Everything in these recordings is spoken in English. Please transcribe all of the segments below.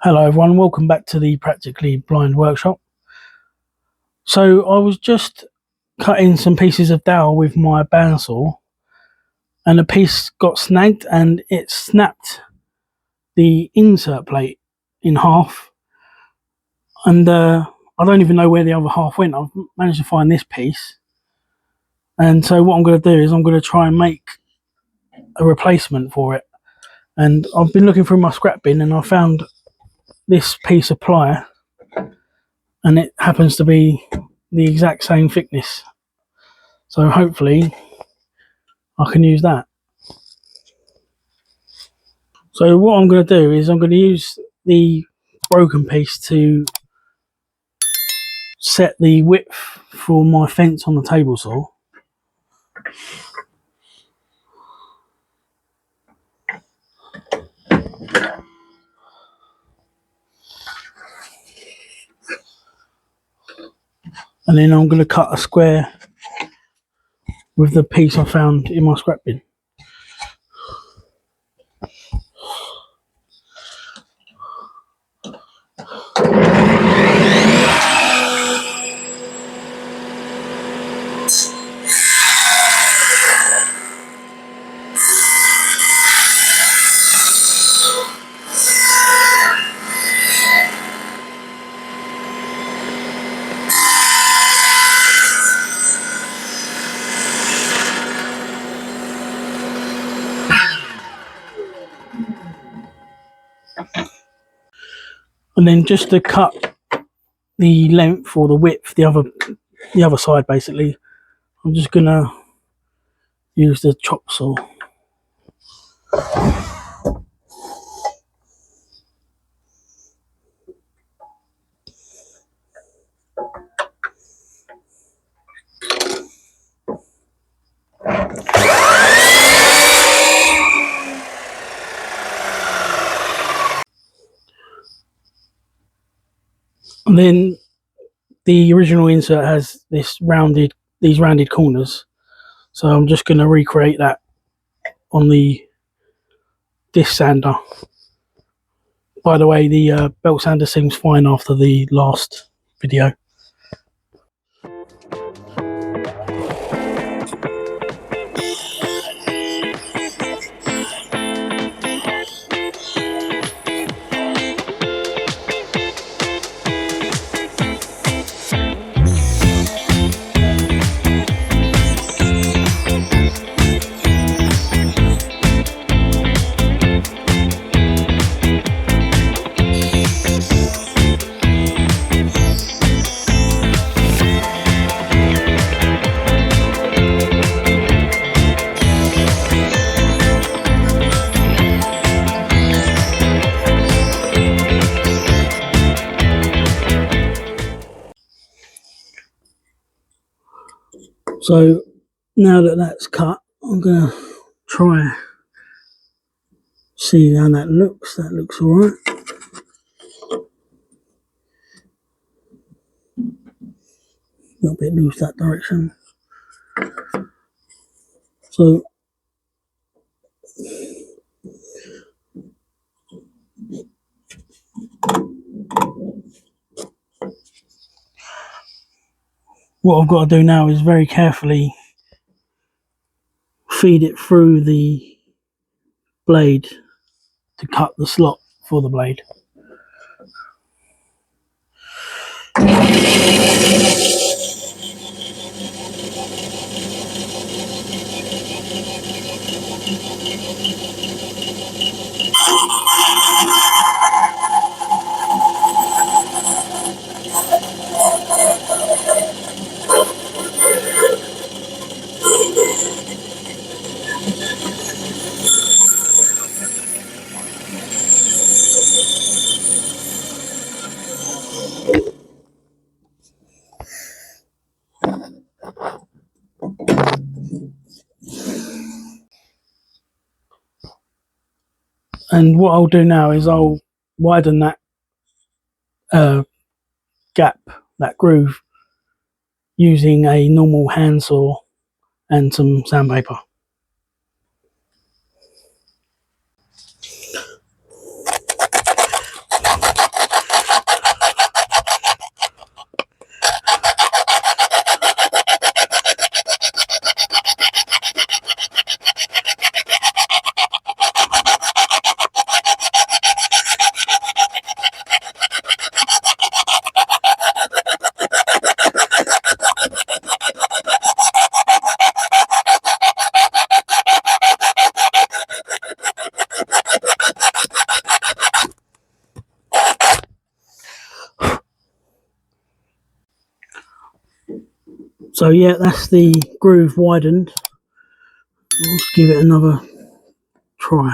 Hello everyone, welcome back to the Practically Blind workshop. So I was just cutting some pieces of dowel with my bandsaw and a piece got snagged and it snapped the insert plate in half, and I don't even know where the other half went. I've managed to find this piece, and so what I'm going to do is I'm going to try and make a replacement for it. And I've been looking through my scrap bin and I found this piece of ply, and it happens to be the exact same thickness, so hopefully I can use that. So what I'm going to do is I'm going to use the broken piece to set the width for my fence on the table saw. And then I'm going to cut a square with the piece I found in my scrap bin. And then just to cut the length or the width, the other side basically, I'm just going to use the chop saw. And then the original insert has these rounded corners, so I'm just going to recreate that on the disc sander. By the way, the belt sander seems fine after the last video. So now that that's cut, I'm going to try see how that looks. That looks alright. A little bit loose that direction. So what I've got to do now is very carefully feed it through the blade to cut the slot for the blade. And what I'll do now is I'll widen that gap, that groove, using a normal handsaw and some sandpaper. So yeah, that's the groove widened. Let's give it another try.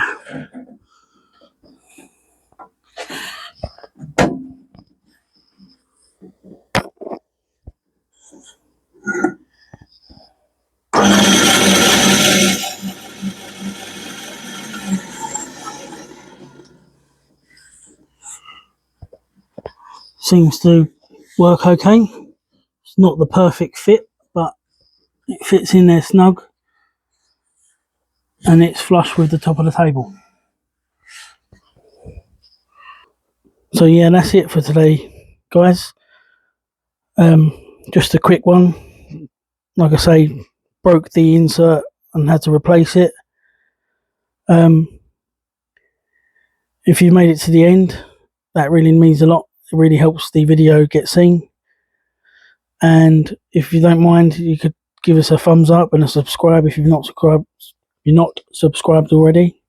Seems to work okay. It's not the perfect fit, but it fits in there snug, and it's flush with the top of the table. So yeah, that's it for today, guys. Just a quick one. Like I say, broke the insert and had to replace it. If you made it to the end, that really means a lot. It really helps the video get seen. And if you don't mind, you could give us a thumbs up and a subscribe if you're not subscribed already.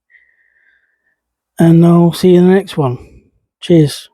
And I'll see you in the next one. Cheers.